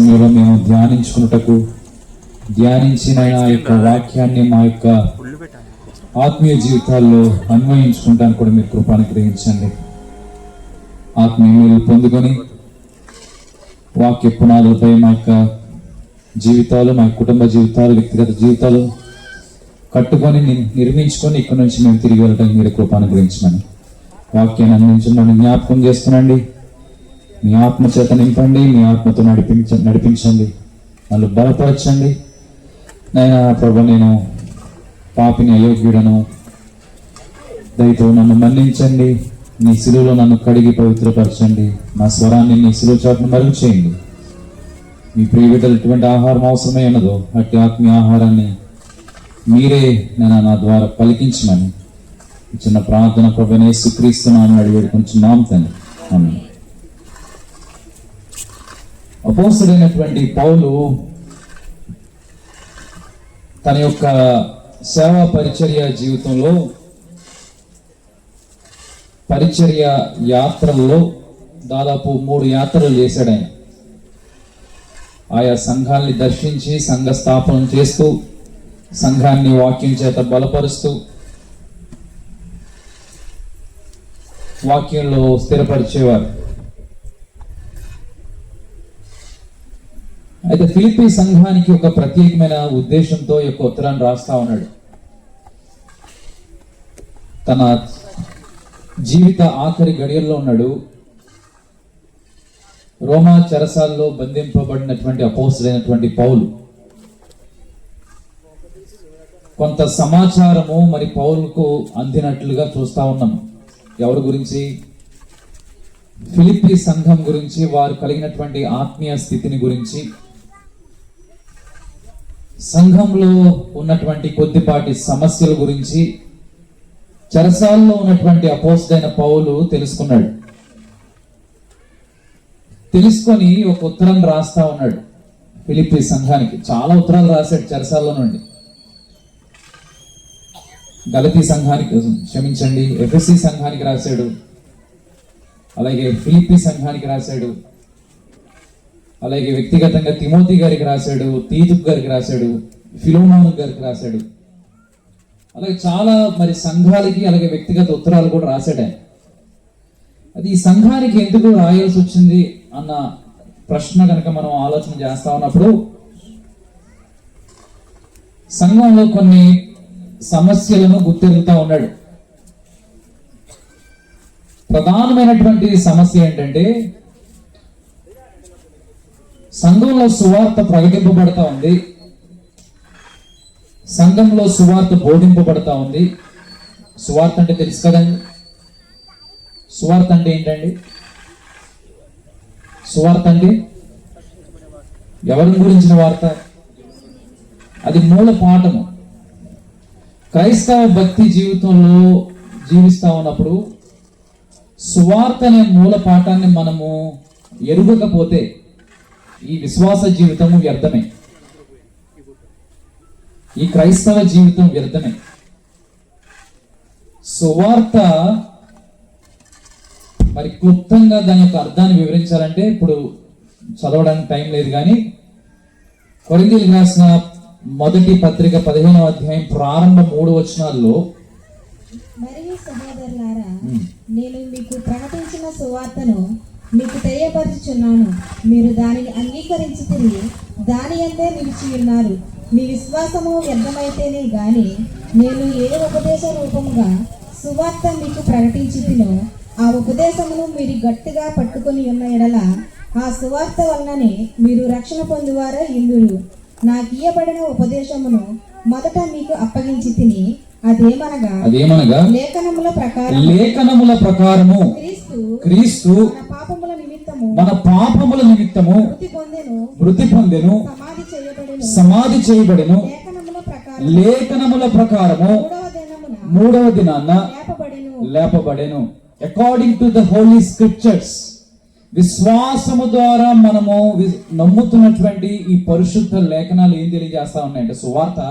సమయంలో మేము ధ్యానించిన ఆ యొక్క వాక్యాన్ని మా యొక్క ఆత్మీయ జీవితాల్లో అన్వయించుకుంటానికి కూడా మీరు కృపను గ్రహించండి. ఆత్మీయ మీరు పొందుకొని వాక్య పునాదులపై మా యొక్క జీవితాలు, మా కుటుంబ జీవితాలు, వ్యక్తిగత జీవితాలు కట్టుకొని నిర్మించుకొని ఇక్కడ నుంచి మేము తిరిగి వెళ్ళడానికి మీరు కృపను గ్రహించమని వాక్యాన్ని అందించమని జ్ఞాపకం చేస్తున్నాండి. మీ ఆత్మ చేత నింపండి, మీ ఆత్మతో నడిపించండి, నన్ను బలపరచండి. నైనా ప్రభు, నేను పాపిని, అయోగ్యుడను, దయతో నన్ను మన్నించండి. నీ శిలువలో నన్ను కడిగి పవిత్రపరచండి. నా స్వరాన్ని నీ శిలువ చాటును మరుగు చేయండి. మీ ప్రియ బిడ్డలు ఎటువంటి ఆహారం అవసరమై ఉన్నదో అట్టి ఆత్మీయ ఆహారాన్ని మీరే నా ద్వారా పలికించమని చిన్న ప్రార్థన ప్రభువైన యేసుక్రీస్తు నామమున అడిగి వేడుకొంచున్నాం తండ్రి. ఆమేన్. అపోస్తలుడైనటువంటి పౌలు తన యొక్క సేవా పరిచర్య జీవితంలో, పరిచర్య యాత్రల్లో దాదాపు 3 యాత్రలు చేశాడు. ఆయన ఆయా సంఘాల్ని దర్శించి సంఘ స్థాపనం చేస్తూ, సంఘాన్ని వాక్యం చేత బలపరుస్తూ, వాక్యంలో స్థిరపరిచేవారు. అయితే ఫిలిప్పీ సంఘానికి ఒక ప్రత్యేకమైన ఉద్దేశంతో ఈ యొక్క ఉత్తరాన్ని రాస్తా ఉన్నాడు. తన జీవిత ఆఖరి గడియల్లో ఉన్నాడు. రోమా చెరసాల్లో బంధింపబడినటువంటి అపోస్తలుడైనటువంటి పౌలు కొంత సమాచారము మరి పౌలుకు అందినట్లుగా చూస్తా ఉన్నాం. ఎవరి గురించి? ఫిలిప్పీ సంఘం గురించి, వారు కలిగినటువంటి ఆత్మీయ స్థితిని గురించి, సంఘంలో ఉన్నటువంటి కొద్దిపాటి సమస్యల గురించి చెరసాల్లో ఉన్నటువంటి అపోస్తలుడైన పౌలు తెలుసుకున్నాడు. తెలుసుకొని ఒక ఉత్తరం రాస్తా ఉన్నాడు ఫిలిప్పీ సంఘానికి. చాలా ఉత్తరాలు రాశాడు చెరసాల్లో నుండి. గలతీ సంఘానికి, క్షమించండి, ఎఫెసీ సంఘానికి రాశాడు, అలాగే ఫిలిప్పీ సంఘానికి రాశాడు, అలాగే వ్యక్తిగతంగా తిమోతి గారికి రాశాడు, తీతుకు గారికి రాశాడు, ఫిలోమోను గారికి రాశాడు. అలాగే చాలా మరి సంఘాలకి, అలాగే వ్యక్తిగత ఉత్తరాలు కూడా రాశాడు ఆయన. అది ఈ సంఘానికి ఎందుకు రాయాల్సి వచ్చింది అన్న ప్రశ్న కనుక మనం ఆలోచన చేస్తా ఉన్నప్పుడు, సంఘంలో కొన్ని సమస్యలను గుర్తెరుగుతా ఉన్నాడు. ప్రధానమైనటువంటి సమస్య ఏంటంటే, సంఘంలో సువార్త ప్రకటింపబడతా ఉంది, సంఘంలో సువార్త బోధింపబడతా ఉంది. సువార్త అంటే తెలుసు కదండి. సువార్త అంటే ఏంటండి? సువార్త అంటే ఎవరి గురించిన వార్త? అది మూల పాఠము. క్రైస్తవ భక్తి జీవితంలో జీవిస్తా ఉన్నప్పుడు సువార్త అనే మూల పాఠాన్ని మనము ఎరుగకపోతే ఈ విశ్వాస జీవితము వ్యర్థమే, ఈ క్రైస్తవ జీవితం వ్యర్థమే. సువార్త మరి క్లుప్తంగా దాని యొక్క అర్థాన్ని వివరించాలంటే ఇప్పుడు చదవడానికి టైం లేదు, కానీ కొరింథీయులకు రాసిన మొదటి పత్రిక 15వ అధ్యాయం ప్రారంభ 3 వచనాల్లో, మరియు సహోదరులారా, నేను మీకు ప్రకటించిన సువార్తను మీకు తెలియపరుచుచున్నాను. మీరు దానిని అంగీకరించి తిరిగి దాని అందే నిలిచి ఉన్నారు. మీ విశ్వాసము వ్యర్థమైతేనే గాని నేను ఏ ఉపదేశ రూపముగా సువార్త మీకు ప్రకటించితినో ఆ ఉపదేశమును మీరు గట్టిగా పట్టుకొని ఉన్న ఎడల ఆ సువార్త వలననే మీరు రక్షణ పొందువారై ఇందురు. నాకు ఇయ్యబడిన ఉపదేశమును మొదట మీకు అప్పగించి తిని, అదేమనగా లేఖనముల ప్రకారము క్రీస్తు మన పాపముల నిమిత్తము మృతి పొందెను, సమాధి చేయబడెను, లేఖనముల ప్రకారము 3వ దినాన లేపబడెను. According to the holy scriptures, విశ్వాసము ద్వారా మనము నమ్ముతున్నటువంటి ఈ పరిశుద్ధ లేఖనాలు ఏం తెలియజేస్తా ఉన్నాయంటే, సువార్త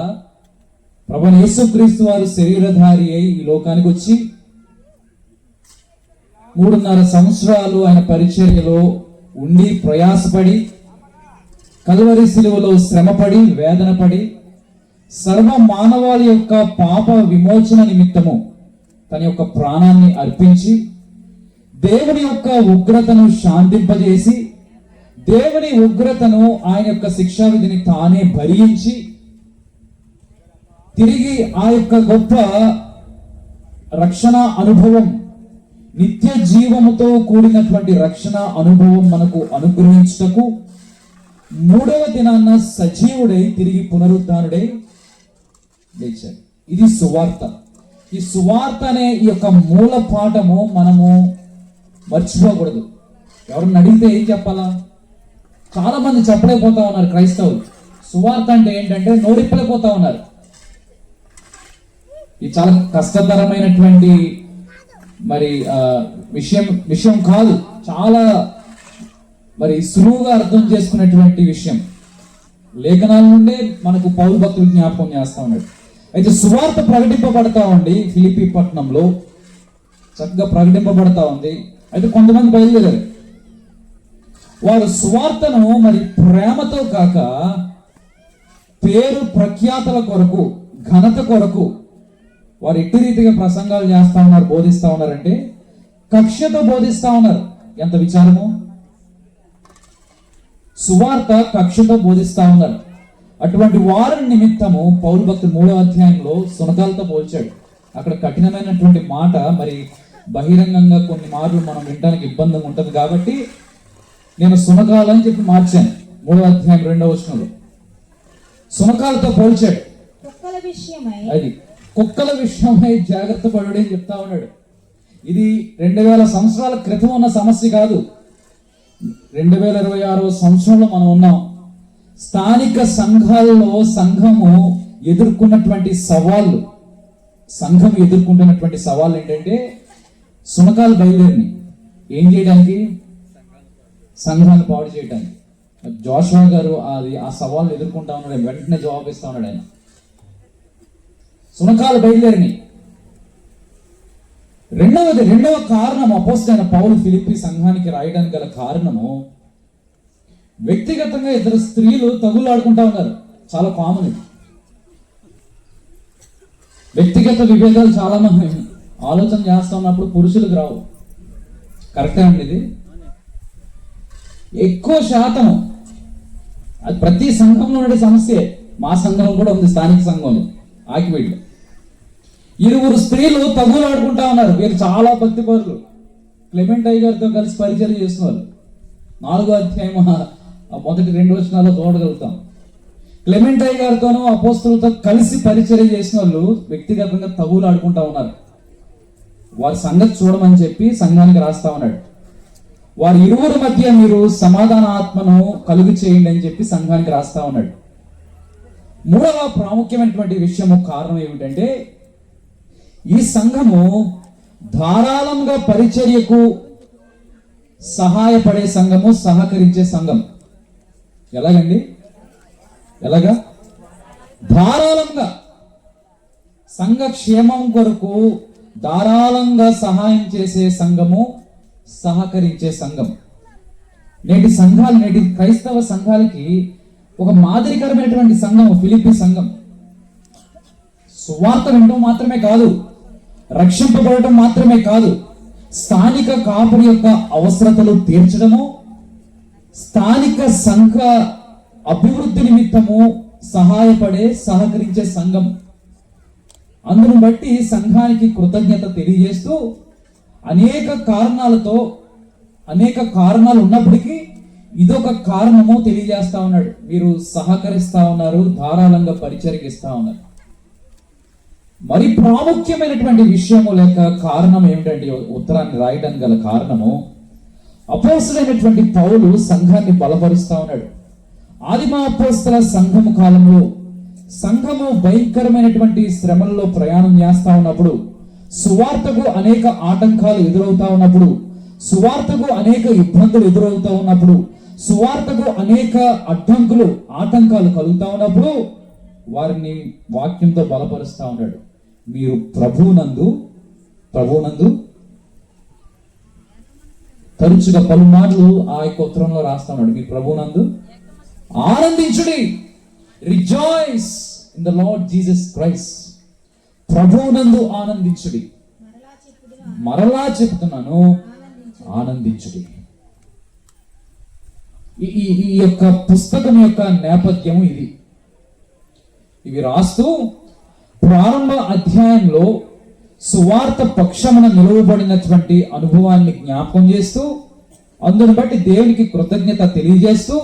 ప్రభువైన యేసుక్రీస్తు వారు శరీరధారి అయి ఈ లోకానికి వచ్చి 3.5 సంవత్సరాలు ఆయన పరిచర్యలో ఉండి ప్రయాసపడి కల్వరి శిలువలో శ్రమపడి వేదనపడి సర్వ మానవాళి యొక్క పాప విమోచన నిమిత్తము తన యొక్క ప్రాణాన్ని అర్పించి దేవుని యొక్క ఉగ్రతను శాంతింపజేసి దేవుని ఉగ్రతను ఆయన యొక్క శిక్షా విధిని తానే భరించి తిరిగి ఆ యొక్క గొప్ప రక్షణ అనుభవం, నిత్య జీవముతో కూడినటువంటి రక్షణ అనుభవం మనకు అనుగ్రహించుటకు మూడవ దినాన్న సజీవుడై తిరిగి పునరుద్ధానుడై లేచాడు. ఇది సువార్త. ఈ సువార్త అనే ఈ యొక్క మూల పాఠము మనము మర్చిపోకూడదు. ఎవరన్నా అడిగితే ఏం చెప్పాలా? చాలా మంది చెప్పలేకపోతా ఉన్నారు క్రైస్తవులు. సువార్త అంటే ఏంటంటే నోరిప్పలేకపోతా ఉన్నారు. ఇది చాలా కష్టతరమైనటువంటి విషయం కాదు, చాలా సులువుగా అర్థం చేసుకునేటువంటి విషయం. లేఖనాల నుండే మనకు పౌలు భక్తులు జ్ఞాపకం చేస్తా ఉన్నాడు. అయితే సువార్త ప్రకటింపబడతా ఉంది ఫిలిప్పీ పట్టణంలో, చక్కగా ప్రకటింపబడతా ఉంది. అయితే కొంతమంది బయలుదేరారు. వారు సువార్తను ప్రేమతో కాక పేరు ప్రఖ్యాతల కొరకు, ఘనత కొరకు వారు ఎట్టి రీతిగా ప్రసంగాలు చేస్తా ఉన్నారు, బోధిస్తా ఉన్నారంటే కక్షతో బోధిస్తా ఉన్నారు. ఎంత విచారము! సువార్త కక్షతో బోధిస్తా ఉన్నారు. అటువంటి వారి నిమిత్తము పౌలు భక్తుడు 3వ అధ్యాయంలో సునకాలతో పోల్చాడు. అక్కడ కఠినమైనటువంటి మాట బహిరంగంగా కొన్ని మార్లు మనం వినడానికి ఇబ్బందిగా ఉంటుంది కాబట్టి నేను సునకాలని చెప్పి మార్చాను. 3వ అధ్యాయం 2వ వచనంలో సునకాలతో పోల్చాడు. కుక్కల విషయమై జాగ్రత్త పడుడని చెప్తా ఉన్నాడు. ఇది 2000 సంవత్సరాల క్రితం ఉన్న సమస్య కాదు. 2026వ సంవత్సరంలో మనం ఉన్నాం. స్థానిక సంఘాలలో సంఘము ఎదుర్కొన్నటువంటి సవాళ్ళు, ఏంటంటే సునకాలు బయలుదేరిని ఏం చేయడానికి? సంఘాన్ని పాడు చేయడానికి. జోషువా గారు ఆ సవాళ్ళు ఎదుర్కొంటా ఉన్నాడు. వెంటనే జవాబు ఇస్తా ఉన్నాడు ఆయన. సునకాలు బయలుదేరిని. రెండవ కారణం అపోస్తలుడైన పౌలు ఫిలిప్పీ సంఘానికి రాయడానికి గల కారణము, వ్యక్తిగతంగా 2 స్త్రీలు తగులాడుకుంటా ఉన్నారు. చాలా కామన్. వ్యక్తిగత విభేదాలు చాలా మంది ఆలోచన చేస్తా ఉన్నప్పుడు పురుషులకు రావు. కరెక్టే అండి. ఇది ఎక్కువ శాతం అది ప్రతి సంఘంలో ఉండే సమస్యే. మా సంఘం కూడా ఉంది, స్థానిక సంఘంలో ఆకివీళ్ళు. 2 స్త్రీలు తగులాడుకుంటా ఉన్నారు. వీరు చాలా భక్తిపరులు. క్లెమెంట్ అయ్య గారితో కలిసి పరిచయం చేస్తున్నారు. 4వ అధ్యాయం మొదటి 2 వచనాల్లో చూడగలుగుతాం. క్లెమెంట్ అయ్య గారితోనూ అపోస్తలులతో కలిసి పరిచయం చేసిన వాళ్ళు వ్యక్తిగతంగా తగులాడుకుంటా ఉన్నారు. వారి సంగతి చూడమని చెప్పి సంఘానికి రాస్తా ఉన్నాడు. వారి ఇరువురి మధ్య మీరు సమాధాన ఆత్మను కలుగు చేయండి అని చెప్పి సంఘానికి రాస్తా ఉన్నాడు. 3వ ప్రాముఖ్యమైనటువంటి విషయము కారణం ఏమిటంటే, ఈ సంఘము ధారాళంగా పరిచర్యకు సహాయపడే సంఘము, సహకరించే సంఘం. ఎలాగా? ధారాళంగా సంఘ క్షేమం కొరకు ధారాళంగా సహాయం చేసే సంఘము, సహకరించే సంఘం. నేటి క్రైస్తవ సంఘాలకి ఒక మాదిరికరమైనటువంటి సంఘం ఫిలిప్పీ సంఘం. సువార్త వినడం మాత్రమే కాదు, రక్షింపబడటం మాత్రమే కాదు, స్థానిక కాపురి యొక్క అవసరతలు తీర్చడము, స్థానిక సంఘ అభివృద్ధి నిమిత్తము సహకరించే సంఘం. అందును బట్టి సంఘానికి కృతజ్ఞత తెలియజేస్తూ అనేక కారణాలు ఉన్నప్పటికీ ఇదొక కారణము తెలియజేస్తా ఉన్నాడు. మీరు సహకరిస్తా ఉన్నారు, ధారాళంగా పరిచరిస్తా ఉన్నారు. మరి ప్రాముఖ్యమైనటువంటి విషయము లేక కారణం ఏమిటంటే, ఉత్తరాన్ని రాయడానికి గల కారణము, అపోస్తలుడైనటువంటి పౌలు సంఘాన్ని బలపరుస్తా ఉన్నాడు. ఆదిమ అపోస్తల సంఘము కాలంలో సంఘము భయంకరమైనటువంటి శ్రమల్లో ప్రయాణం చేస్తా ఉన్నప్పుడు, సువార్తకు అనేక ఆటంకాలు ఎదురవుతా ఉన్నప్పుడు, సువార్తకు అనేక ఇబ్బందులు ఎదురవుతా ఉన్నప్పుడు, సువార్తకు అనేక ఆటంకాలు కలుగుతా ఉన్నప్పుడు వారిని వాక్యంతో బలపరుస్తా ఉన్నాడు. మీరు ప్రభువునందు తరచుగా పలుమార్లు ఆ యొక్క ఉత్తరంలో రాస్తా ఉన్నాడు. మీరు ప్రభువునందు ఆనందించుడి. Rejoice in the Lord Jesus Christ. ప్రభువునందు ఆనందించుడి. మరలా చెప్తున్నాను, ఆనందించుడి. ఈ యొక్క పుస్తకం యొక్క నేపథ్యము ఇది. ఇవి రాస్తూ ప్రారంభ అధ్యాయంలో సువార్త పక్షమున నిలువబడినటువంటి అనుభవాన్ని జ్ఞాపకం చేస్తూ, అందును బట్టి దేవునికి కృతజ్ఞత తెలియజేస్తూ,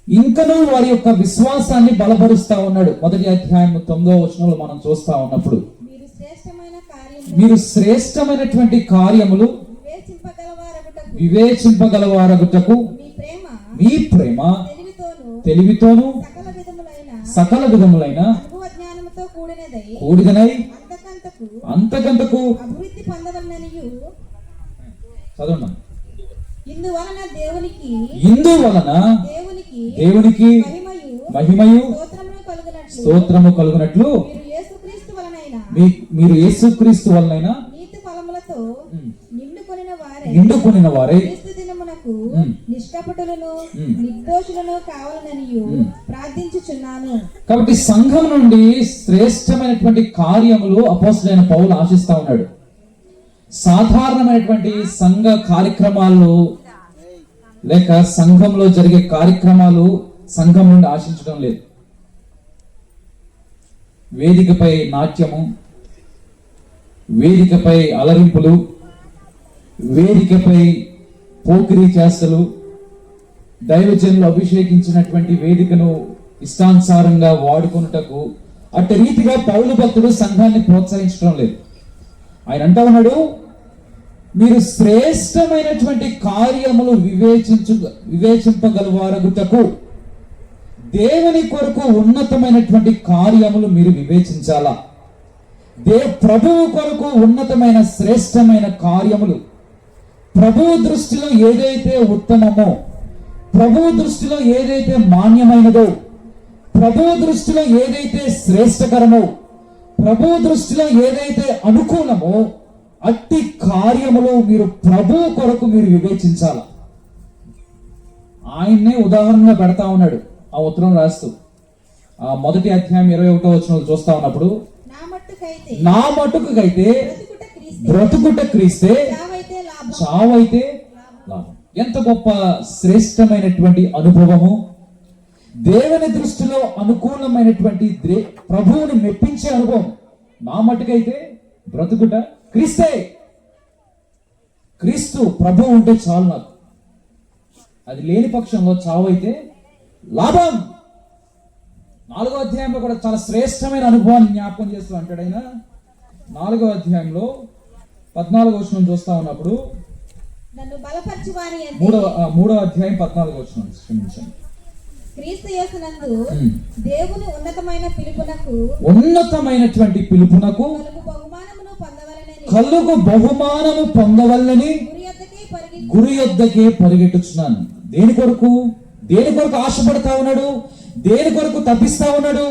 ఇంకనూ వారి యొక్క విశ్వాసాన్ని బలపరుస్తా ఉన్నాడు. మొదటి అధ్యాయం 9వ వచనంలో మనం చూస్తా ఉన్నప్పుడు, మీరు శ్రేష్టమైనటువంటి కార్యములు వివేచింపగలవారగుటకు మీ ప్రేమ తెలివితోను సకల విధములైన కూడిదనై అంతకంతకు చదవండి. ఇందువలన దేవునికి మహిమయు స్తోత్రము కలుగునట్లు మీరు యేసుక్రీస్తు వలనైనా నిండుకొనిన వారై నిష్కపటులను నిర్దోషులను కావాలని ప్రార్థించుచున్నాను. కాబట్టి సంఘం నుండి శ్రేష్టమైనటువంటి కార్యములు అపోస్తలుడైన పౌలు ఆశిస్తా ఉన్నాడు. సాధారణమైనటువంటి సంఘ కార్యక్రమాలు లేక సంఘంలో జరిగే కార్యక్రమాలు సంఘం నుండి ఆశించడం లేదు. వేదికపై నాట్యము, వేదికపై అలరింపులు, వేదికపై పోకిరీ చేష్టలు, దైవజనులు అభిషేకించినటువంటి వేదికను ఇష్టానుసారంగా వాడుకొనుటకు అట్టి రీతిగా పౌలు భక్తుడు సంఘాన్ని ప్రోత్సహించడం లేదు. ఆయన అంటా ఉన్నాడు, మీరు శ్రేష్టమైనటువంటి కార్యములు వివేచింపగలవారగుటకు దేవుని కొరకు ఉన్నతమైనటువంటి కార్యములు మీరు వివేచించాలా. ప్రభువు కొరకు ఉన్నతమైన శ్రేష్టమైన కార్యములు, ప్రభువు దృష్టిలో ఏదైతే ఉత్తమమో, ప్రభువు దృష్టిలో ఏదైతే మాన్యమైనదో, ప్రభువు దృష్టిలో ఏదైతే శ్రేష్టకరమో, ప్రభువు దృష్టిలో ఏదైతే అనుకూలమో అట్టి కార్యములు మీరు ప్రభువు కొరకు మీరు వివేచించాల. ఆయన్నే ఉదాహరణగా పెడతా ఉన్నాడు ఆ ఉత్తరం రాస్తూ. ఆ మొదటి అధ్యాయం 21వ వచనంలో చూస్తా ఉన్నప్పుడు, నా మట్టుకైతే బ్రతుకుట క్రీస్తే చావైతే లాభం. ఎంత గొప్ప శ్రేష్టమైనటువంటి అనుభవము! దేవుని దృష్టిలో అనుకూలమైనటువంటి ప్రభువుని మెప్పించే అనుభవం. నా మట్టుకైతే బ్రతుకుట క్రీస్తే. క్రీస్తు ప్రభు ఉంటే చాలు నాకు. అది లేని పక్షంలో చావైతే లాభం. 4వ అధ్యాయంలో కూడా చాలా శ్రేష్టమైన అనుభవాన్ని జ్ఞాపకం చేస్తూ అంటాడు ఆయన. 4వ అధ్యాయంలో 14వ వచనం చూస్తా ఉన్నప్పుడు, నన్ను బలపరచువాని 3వ అధ్యాయం 14వ వచనం, క్షమించండి. క్రీస్తు యేసునందు దేవుని ఉన్నతమైనటువంటి పిలుపునకు కలుగు బహుమానము పొందవల్లని గురి యొద్దకే పరిగెట్టుచున్నాను. దేని కొరకు ఆశపడతా ఉన్నాడు? దేని కొరకు తప్పిస్తా ఉన్నాడు?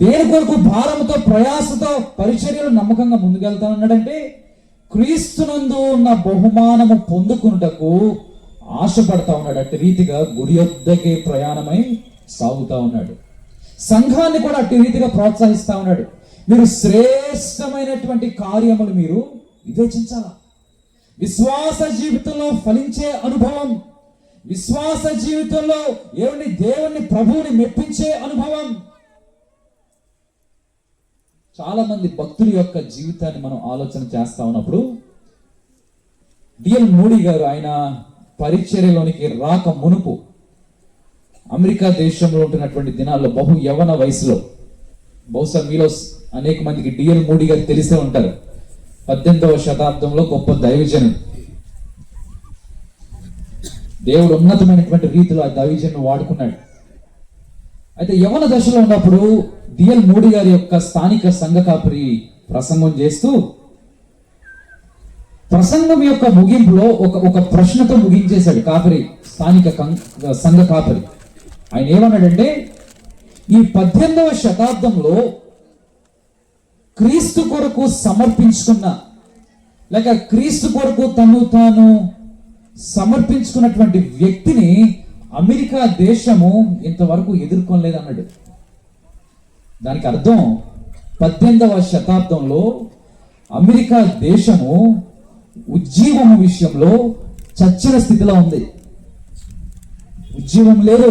దేని కొరకు భారముతో ప్రయాసతో పరిచర్యలు నమ్మకంగా ముందుకెళ్తా ఉన్నాడంటే క్రీస్తునందు ఉన్న బహుమానము పొందుకున్నటకు ఆశపడతా ఉన్నాడు. అట్టి రీతిగా గురి యొద్దకే ప్రయాణమై సాగుతా ఉన్నాడు. సంఘాన్ని కూడా అట్టి రీతిగా ప్రోత్సహిస్తా ఉన్నాడు. మీరు శ్రేష్టమైనటువంటి కార్యములు మీరు వివేచించాల. విశ్వాస జీవితంలో ఫలించే అనుభవం, విశ్వాస జీవితంలో దేవుని ప్రభువుని మెప్పించే అనుభవం. చాలా మంది భక్తుల యొక్క జీవితాన్ని మనం ఆలోచన చేస్తా ఉన్నప్పుడు, డిఎల్ మూడీ గారు ఆయన పరిచర్యలోనికి రాక మునుపు అమెరికా దేశంలో ఉంటున్నటువంటి దినాల్లో బహు యవన వయసులో, బహుశా మీలో అనేక మందికి డిఎల్ మూడీ గారు తెలిసే ఉంటారు. 18వ శతాబ్దంలో గొప్ప దైవజనుడు. దేవుడు ఉన్నతమైనటువంటి రీతిలో ఆ దైవజను వాడుకున్నాడు. అయితే యవన దశలో ఉన్నప్పుడు డిఎల్ మూడీ గారి యొక్క స్థానిక సంఘ కాపరి ప్రసంగం చేస్తూ, ప్రసంగం యొక్క ముగింపులో ఒక ప్రశ్నతో ముగించేశాడు కాపరి, స్థానిక సంఘ కాపరి. ఆయన ఏమన్నాడంటే, ఈ 18వ శతాబ్దంలో క్రీస్తు కొరకు సమర్పించుకున్న లేక క్రీస్తు కొరకు తాను సమర్పించుకున్నటువంటి వ్యక్తిని అమెరికా దేశము ఇంతవరకు ఎదుర్కొనలేదు అన్నాడు. దానికి అర్థం 18వ శతాబ్దంలో అమెరికా దేశము ఉజ్జీవం విషయంలో చచ్చిన స్థితిలో ఉంది. ఉజ్జీవం లేదు,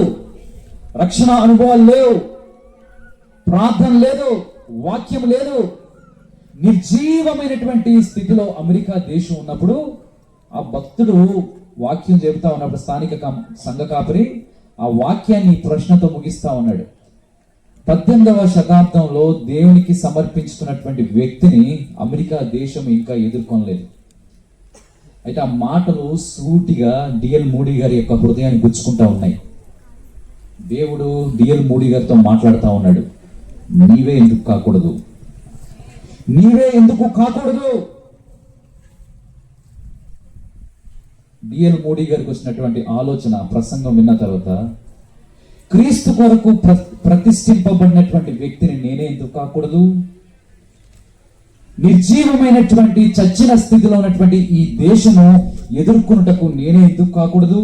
రక్షణ అనుభవాలు లేవు, ప్రార్థన లేదు, వాక్యం లేదు, నిర్జీవమైనటువంటి స్థితిలో అమెరికా దేశం ఉన్నప్పుడు ఆ భక్తుడు వాక్యం చెబుతా ఉన్నప్పుడు స్థానిక సంఘ కాపరి ఆ వాక్యాన్ని ప్రశ్నతో ముగిస్తా ఉన్నాడు. 18వ శతాబ్దంలో దేవునికి సమర్పించుకున్నటువంటి వ్యక్తిని అమెరికా దేశం ఇంకా ఎదుర్కొనలేదు. అయితే ఆ మాటలు సూటిగా డిఎల్ మూడీ గారి యొక్క హృదయాన్ని గుచ్చుకుంటా ఉన్నాయి. దేవుడు డిఎల్ మూడీ గారితో మాట్లాడుతూ ఉన్నాడు, నీవే ఎందుకు కాకూడదు, నీవే ఎందుకు కాకూడదు. డిఎల్ మూడీ గారికి వచ్చినటువంటి ఆలోచన ప్రసంగం విన్న తర్వాత, క్రీస్తు కొరకు ప్రతిష్ఠింపబడినటువంటి వ్యక్తిని నేనే ఎందుకు కాకూడదు, నిర్జీవమైనటువంటి చచ్చిన స్థితిలో ఉన్నటువంటి ఈ దేశము ఎదుర్కొనుటకు నేనే ఎందుకు కాకూడదు.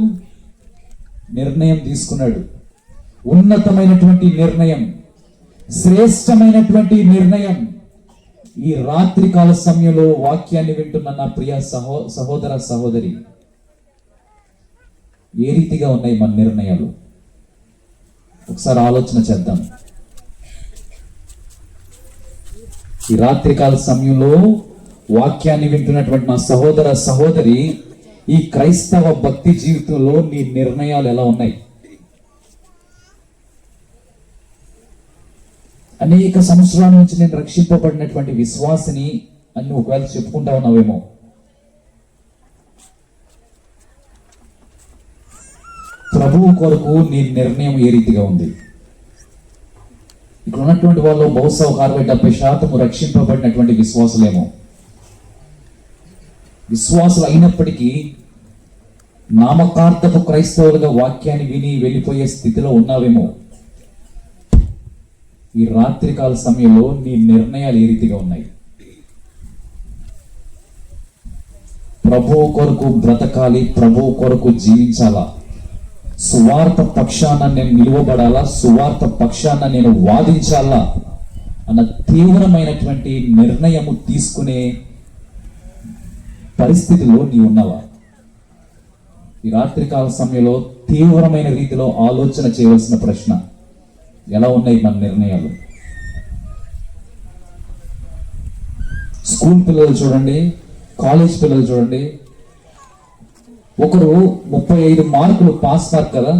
నిర్ణయం తీసుకున్నాడు. ఉన్నతమైనటువంటి నిర్ణయం, శ్రేష్టమైనటువంటి నిర్ణయం. ఈ రాత్రి కాల సమయంలో వాక్యాన్ని వింటున్న నా ప్రియ సహోదర సహోదరి, ఏ రీతిగా ఉన్నాయి మన నిర్ణయాలు? ఒకసారి ఆలోచన చేద్దాం. ఈ రాత్రికాల సమయంలో వాక్యాన్ని వింటున్నటువంటి నా సహోదర సహోదరి, ఈ క్రైస్తవ భక్తి జీవితంలో నీ నిర్ణయాలు ఎలా ఉన్నాయి? అనేక సంవత్సరాల నుంచి నేను రక్షింపబడినటువంటి విశ్వాసిని అని ఒకవేళ చెప్పుకుంటా ఉన్నావేమో. ప్రభువు కొరకు నీ నిర్ణయం ఏ రీతిగా ఉంది? ఇక్కడ ఉన్నటువంటి వాళ్ళు బహుశా 60-70% రక్షింపబడినటువంటి విశ్వాసులేమో. విశ్వాసులు అయినప్పటికీ నామకార్థపు క్రైస్తవులుగా వాక్యాన్ని విని వెళ్ళిపోయే స్థితిలో ఉన్నావేమో. ఈ రాత్రికాల సమయంలో నీ నిర్ణయాలు ఏ రీతిగా ఉన్నాయి? ప్రభువు కొరకు బ్రతకాలి, ప్రభువు కొరకు జీవించాలా, సువార్త పక్షాన నేను నిలువబడాలా, సువార్త పక్షాన నేను వాదించాలా అన్న తీవ్రమైనటువంటి నిర్ణయము తీసుకునే పరిస్థితిలో నీ ఉన్నావా? ఈ రాత్రికాల సమయంలో తీవ్రమైన రీతిలో ఆలోచన చేయవలసిన ప్రశ్న, ఎలా ఉన్నాయి మన నిర్ణయాలు? స్కూల్ పిల్లలు చూడండి, కాలేజ్ పిల్లలు చూడండి. ఒకరు 35 మార్కులు పాస్ మార్క్ కదా.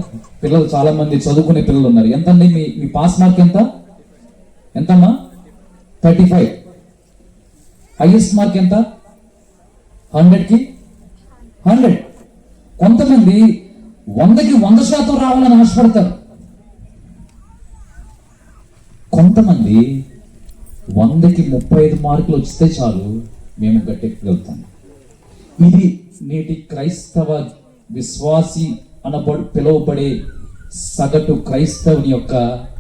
పిల్లలు చాలా మంది చదువుకునే పిల్లలు ఉన్నారు. ఎంత అండి మీ పాస్ మార్క్ ఎంతమ్మా? 35. హైయెస్ట్ మార్క్ ఎంత? 100కి 100. కొంతమంది 100కి 100% రావాలని ఆశపడతారు. కొంతమంది 100కి 35 మార్కులు వస్తే చాలు, మేము గట్టెక్కగలుగుతాం. ఇది నేటి క్రైస్తవ విశ్వాసి పిలువబడే సగటు క్రైస్తవుని యొక్క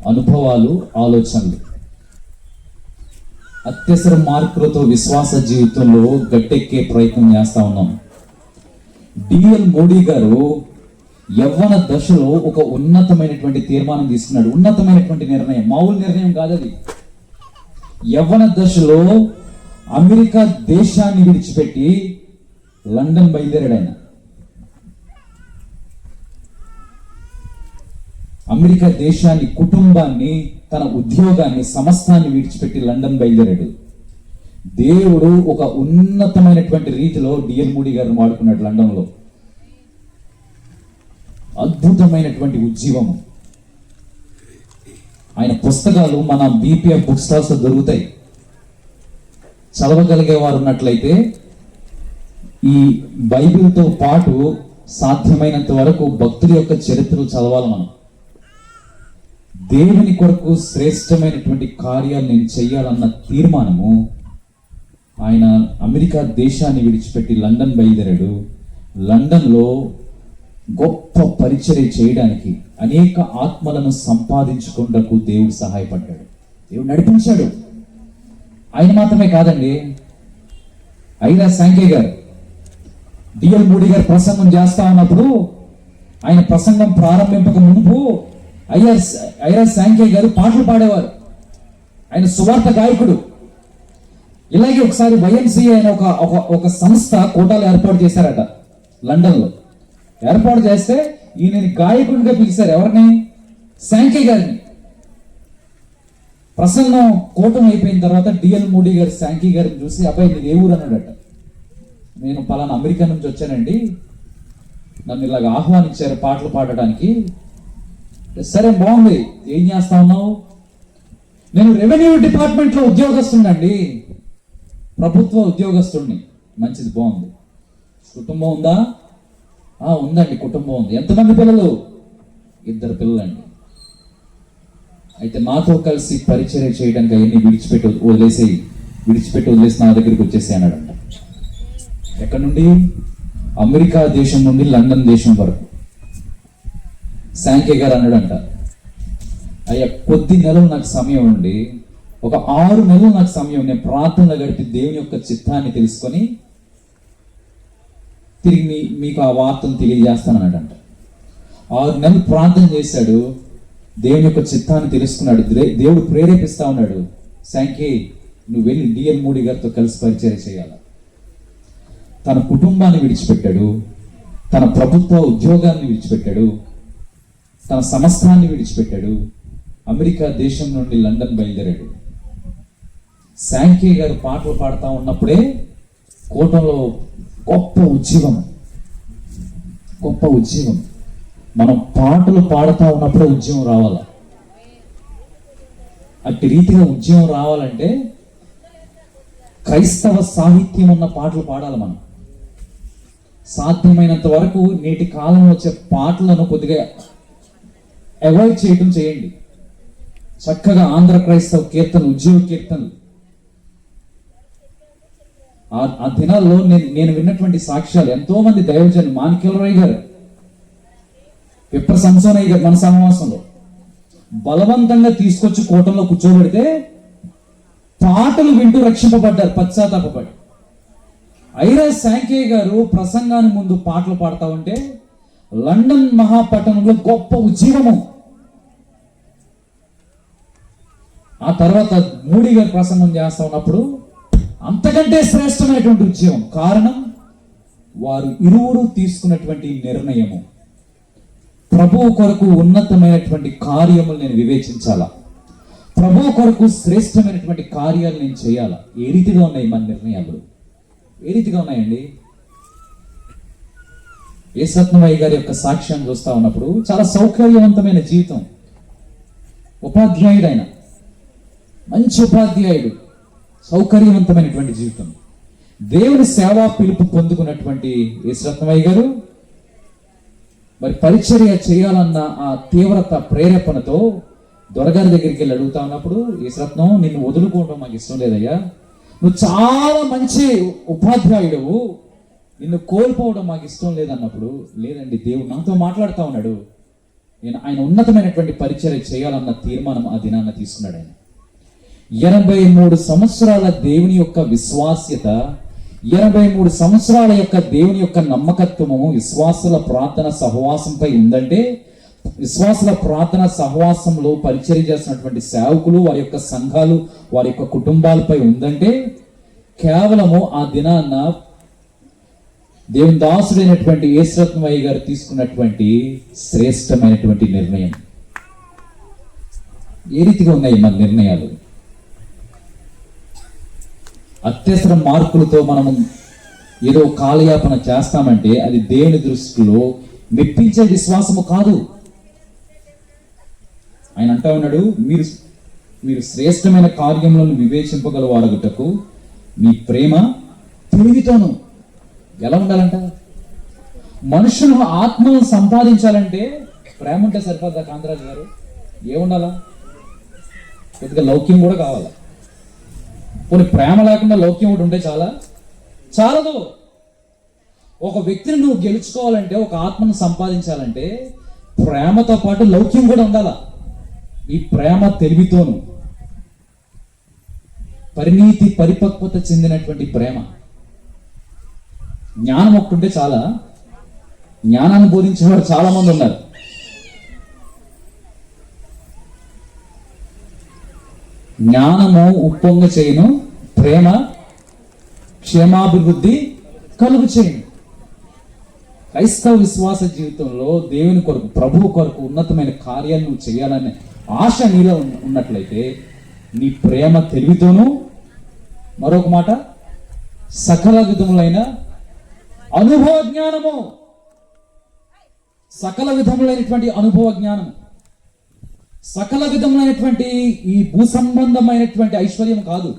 అనుభవాలు, ఆలోచనలు. అత్యవసర మార్కులతో విశ్వాస జీవితంలో గట్టెక్కే ప్రయత్నం చేస్తా ఉన్నాం. డిఎల్ మూడీ గారు యవ్వన దశలో ఒక ఉన్నతమైనటువంటి తీర్మానం తీసుకున్నాడు. ఉన్నతమైనటువంటి నిర్ణయం, మామూలు నిర్ణయం కాదు అది. యవ్వన దశలో అమెరికా దేశాన్ని విడిచిపెట్టి లండన్ బయలుదేరాడు ఆయన. అమెరికా దేశాన్ని, కుటుంబాన్ని, తన ఉద్యోగాన్ని, సమస్తాన్ని విడిచిపెట్టి లండన్ బయలుదేరాడు. దేవుడు ఒక ఉన్నతమైనటువంటి రీతిలో డిఎల్ మూడీ గారిని వాడుకున్నాడు లండన్లో. అద్భుతమైనటువంటి ఉజ్జీవము. ఆయన పుస్తకాలు మన బీపీఎఫ్ బుక్ స్టాల్స్ లో దొరుకుతాయి. చదవగలిగే వారు ఉన్నట్లయితే ఈ బైబిల్తో పాటు సాధ్యమైనంత వరకు భక్తుల యొక్క చరిత్రలు చదవాలి మనం. దేవుని కొరకు శ్రేష్టమైనటువంటి కార్యాలు నేను చెయ్యాలన్న తీర్మానము. ఆయన అమెరికా దేశాన్ని విడిచిపెట్టి లండన్ బయలుదేరాడు. లండన్లో గొప్ప పరిచర్య చేయడానికి, అనేక ఆత్మలను సంపాదించుకున్నకు దేవుడు సహాయపడ్డాడు, దేవుడు నడిపించాడు. ఆయన మాత్రమే కాదండి, ఐరా శాంకే గారు డిఎల్ మూడీ గారు ప్రసంగం చేస్తా ఉన్నప్పుడు ఆయన ప్రసంగం ప్రారంభింపక మునుపు ఐఆర్ శాంకే గారు పాటలు పాడేవారు. ఆయన సువార్త గాయకుడు. ఇలాగే ఒకసారి వైఎంసీఏ అనే ఒక సంస్థ కోటాలు ఏర్పాటు చేశారట లండన్లో. ఏర్పాటు చేస్తే ఈయనని గాయకుడిగా పిలిచారు. ఎవరిని? శాంకే గారిని. ప్రసంగం కూటం అయిపోయిన తర్వాత డిఎల్ మూడీ గారు శాంకీ గారిని చూసి, అబ్బాయి నీది ఏ ఊరు అన్నాడట. నేను పలానా అమెరికా నుంచి వచ్చానండి, నన్ను ఇలాగ ఆహ్వానించారు పాటలు పాడడానికి. సరే బాగుంది, ఏం చేస్తా ఉన్నావు? నేను రెవెన్యూ డిపార్ట్మెంట్లో ఉద్యోగస్తుండండి, ప్రభుత్వ ఉద్యోగస్తుడిని. మంచిది, బాగుంది. కుటుంబం ఉందా? ఉందండి, కుటుంబం ఉంది. ఎంతమంది పిల్లలు? 2 పిల్లలండి. అయితే నాతో కలిసి పరిచర్య చేయడానికి అవన్నీ విడిచిపెట్టి వదిలేసి నా దగ్గరికి వచ్చేసి అన్నాడంట. ఎక్కడి నుండి? అమెరికా దేశం నుండి లండన్ దేశం వరకు. శాంకే గారు అన్నాడంట, అయ్యా కొద్ది నెలలు నాకు సమయం ఉండి, ఒక 6 నెలలు నాకు సమయం, నేను ప్రార్థనలో గడిపి దేవుని యొక్క చిత్తాన్ని తెలుసుకొని తిరిగి మీకు ఆ వార్తను తెలియజేస్తాను అన్నాడంట. 6 నెలలు ప్రార్థన చేశాడు, దేవుని యొక్క చిత్తాన్ని తెలుసుకున్నాడు. దేవుడు ప్రేరేపిస్తా ఉన్నాడు, శాంకే నువ్వు వెళ్ళి డిఎల్ మూడీ గారితో కలిసి పరిచర్య చేయాలి. తన కుటుంబాన్ని విడిచిపెట్టాడు, తన ప్రభుత్వ ఉద్యోగాన్ని విడిచిపెట్టాడు, తన సమస్తాన్ని విడిచిపెట్టాడు. అమెరికా దేశం నుండి లండన్ బయలుదేరాడు. శాంకే గారు పాటలు పాడుతూ ఉన్నప్పుడే కోటలో గొప్ప ఉద్యమం. మనం పాటలు పాడుతూ ఉన్నప్పుడే ఉద్యమం రావాలి. అట్టి రీతిగా ఉద్యమం రావాలంటే క్రైస్తవ సాహిత్యం ఉన్న పాటలు పాడాలి మనం. సాధ్యమైనంత వరకు నేటి కాలంలో వచ్చే పాటలను కొద్దిగా అవాయిడ్ చేయడం చేయండి. చక్కగా ఆంధ్ర క్రైస్తవ కీర్తనలు, ఉద్యోగ కీర్తనలు. ఆ దినాల్లో నేను విన్నటువంటి సాక్ష్యాలు, ఎంతో మంది దైవజనులు, మాణిక్యలరాయ్ గారు, విప్ర సంసోనయ్య గారు మన సమావేశంలో బలవంతంగా తీసుకొచ్చి కూటంలో కూర్చోబెడితే పాటలు వింటూ రక్షింపబడ్డారు, పశ్చాత్తాపడి. ఐఆర్ శాంకే గారు ప్రసంగానికి ముందు పాటలు పాడుతూ ఉంటే లండన్ మహాపట్టణంలో గొప్ప ఉద్యమము. ఆ తర్వాత మూడీ గారు ప్రసంగం చేస్తా ఉన్నప్పుడు అంతకంటే శ్రేష్టమైనటువంటి ఉద్యమం. కారణం, వారు ఇరువురు తీసుకున్నటువంటి నిర్ణయము. ప్రభువు కొరకు ఉన్నతమైనటువంటి కార్యములు నేను వివేచించాలా, ప్రభువు కొరకు శ్రేష్టమైనటువంటి కార్యాలు నేను చేయాలా. ఏ రీతిగా ఉన్నాయి మన నిర్ణయాలు? ఏ రీతిగా ఉన్నాయండి? యేసత్నమయ్య గారి యొక్క సాక్ష్యం చూస్తా ఉన్నప్పుడు చాలా సౌకర్యవంతమైన జీవితం. ఉపాధ్యాయుడు, ఆయన మంచి ఉపాధ్యాయుడు, సౌకర్యవంతమైనటువంటి జీవితం. దేవుని సేవా పిలుపు పొందుకున్నటువంటి యేసత్నమయ్య గారు మరి పరిచర్య చేయాలన్న ఆ తీవ్రత, ప్రేరేపణతో దొరగారి దగ్గరికి వెళ్ళి అడుగుతా ఉన్నప్పుడు, యేసరత్నం నిన్ను వదులుకోవడం మాకు ఇష్టం లేదయ్యా, నువ్వు చాలా మంచి ఉపాధ్యాయుడువు, నిన్ను కోల్పోవడం మాకు ఇష్టం లేదన్నప్పుడు, లేదండి దేవుడు నాతో మాట్లాడుతూ ఉన్నాడు, నేను ఆయన ఉన్నతమైనటువంటి పరిచర్య చేయాలన్న తీర్మానం ఆ దినాన్న తీసుకున్నాడు. ఆయన 83 సంవత్సరాల దేవుని యొక్క విశ్వాస్యత, 83 సంవత్సరాల యొక్క దేవుని యొక్క నమ్మకత్వము విశ్వాసుల ప్రార్థన సహవాసంపై ఉందంటే, విశ్వాసుల ప్రార్థన సహవాసంలో పరిచర్య చేస్తున్నటువంటి సేవకులు, వారి యొక్క సంఘాలు, వారి యొక్క కుటుంబాలపై ఉందంటే, కేవలము ఆ దినాన్న దేవుని దాసుడైనటువంటి యేసరత్నమయ్య గారు తీసుకున్నటువంటి శ్రేష్టమైనటువంటి నిర్ణయం. ఏ రీతిగా ఉన్నాయి మన నిర్ణయాలు? అత్యవసర మార్కులతో మనము ఏదో కాలయాపన చేస్తామంటే అది దేవుని దృష్టిలో మెప్పించే విశ్వాసము కాదు. ఆయన అంటా ఉన్నాడు, మీరు శ్రేష్టమైన కార్యములను వివేచింపగలవారగుటకు మీ ప్రేమ తెలివితోను. ఎలా ఉండాలంట? మనుషులు ఆత్మను సంపాదించాలంటే ప్రేమ ఉంటే సరిపోద్దా కాంతరాజు గారు? ఏముండాలా? కొద్దిగా లౌక్యం కూడా కావాలా? కొన్ని ప్రేమ లేకుండా లౌక్యం ఒకటి ఉంటే చాలదు. ఒక వ్యక్తిని నువ్వు గెలుచుకోవాలంటే, ఒక ఆత్మను సంపాదించాలంటే ప్రేమతో పాటు లౌక్యం కూడా ఉండాలా. ఈ ప్రేమ తెలివితోను, పరిణీతి పరిపక్వత చెందినటువంటి ప్రేమ. జ్ఞానం ఒకటి ఉంటే చాలా, జ్ఞానాన్ని బోధించేవారు చాలా మంది ఉన్నారు. జ్ఞానము ఉప్పొంగ చేయను, ప్రేమ క్షేమాభివృద్ధి కలుగు చేయను. క్రైస్తవ విశ్వాస జీవితంలో దేవుని కొరకు, ప్రభువు కొరకు ఉన్నతమైన కార్యాలు నువ్వు చేయాలనే ఆశ నీలో ఉన్నట్లయితే నీ ప్రేమ తెలివితోనూ, మరొక మాట సకల విధములైన అనుభవ జ్ఞానము, సకల విధములైనటువంటి అనుభవ జ్ఞానము, సకల విధములైనటువంటి ఈ భూ సంబంధమైనటువంటి ఐశ్వర్యం కాదు.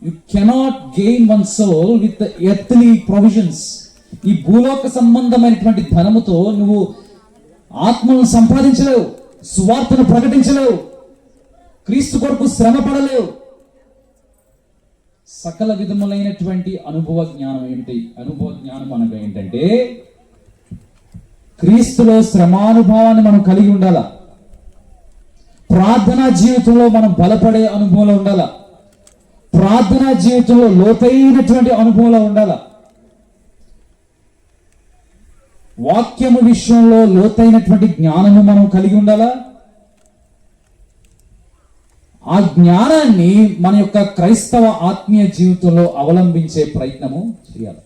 You cannot gain one soul with earthly provisions. ఈ భూలోక సంబంధమైనటువంటి ధనముతో నువ్వు ఆత్మను సంపాదించలేవు, సువార్తను ప్రకటించలేవు, క్రీస్తు కొరకు శ్రమ పడలేవు. సకల విధములైనటువంటి అనుభవ జ్ఞానం ఏమిటి? అనుభవ జ్ఞానం అనగా ఏంటంటే క్రీస్తులో శ్రమానుభవాన్ని మనం కలిగి ఉండాలా, ప్రార్థనా జీవితంలో మనం బలపడే అనుభవంలో ఉండాలా, ప్రార్థనా జీవితంలో లోతైనటువంటి అనుభవంలో ఉండాలా, వాక్యము విషయంలో లోతైనటువంటి జ్ఞానము మనం కలిగి ఉండాలా. ఆ జ్ఞానాన్ని మన యొక్క క్రైస్తవ ఆత్మీయ జీవితంలో అవలంబించే ప్రయత్నము చేయాలి.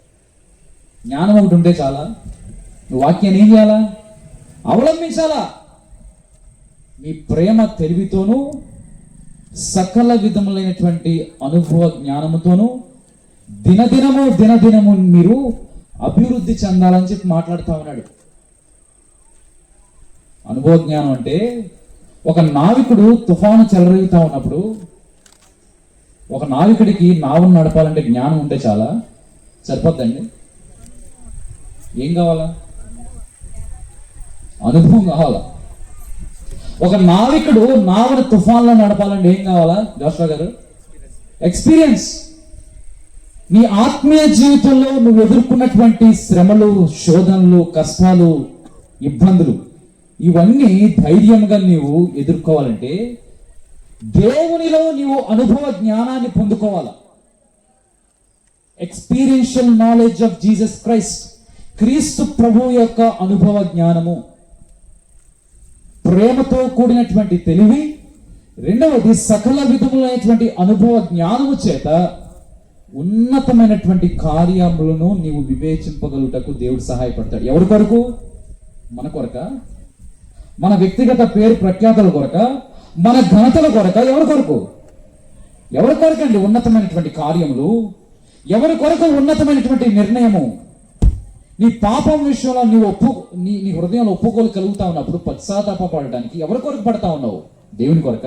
జ్ఞానం ఒకటి ఉంటే చాలా, నువ్వు వాక్యాన్ని ఏం చేయాలా? అవలంబించాలా. నీ ప్రేమ తెలివితోనూ సకల విధములైనటువంటి అనుభవ జ్ఞానముతోనూ దినదినము మీరు అభివృద్ధి చెందాలని చెప్పి మాట్లాడుతూ ఉన్నాడు. అనుభవ జ్ఞానం అంటే ఒక నావికుడు తుఫాను చెలరేగుతా ఉన్నప్పుడు, ఒక నావికుడికి నావును నడపాలంటే జ్ఞానం ఉంటే చాలా సరిపోద్దండి. ఏం కావాలా? అనుభవం కావాలా. ఒక నావికుడు నావను తుఫాన్లో నడపాలంటే ఏం కావాలా జోషువా గారు? ఎక్స్పీరియన్స్. నీ ఆత్మీయ జీవితంలో నువ్వు ఎదుర్కొన్నటువంటి శ్రమలు, శోధనలు, కష్టాలు, ఇబ్బందులు, ఇవన్నీ ధైర్యంగా నీవు ఎదుర్కోవాలంటే దేవునిలో నీవు అనుభవ జ్ఞానాన్ని పొందుకోవాలా. Experiential knowledge of Jesus Christ, క్రీస్తు ప్రభు యొక్క అనుభవ జ్ఞానము, ప్రేమతో కూడినటువంటి తెలివి. రెండవది సకల విధములైనటువంటి అనుభవ జ్ఞానము చేత ఉన్నతమైనటువంటి కార్యములను నీవు వివేచింపగలుగుటకు దేవుడు సహాయపడతాడు. ఎవరి కొరకు? మన కొరక? మన వ్యక్తిగత పేరు ప్రఖ్యాతల కొరక? మన ఘనతల కొరక? ఎవరి కొరకు? ఎవరి కొరకండి ఉన్నతమైనటువంటి కార్యములు? ఎవరి కొరకు ఉన్నతమైనటువంటి నిర్ణయము? నీ పాపం విషయంలో నీ హృదయంలో ఒప్పుకోలు కలుగుతా ఉన్నప్పుడు పశ్చాత్తాపడడానికి ఎవరి కొరకు పడతా ఉన్నావు? దేవుని కొరక?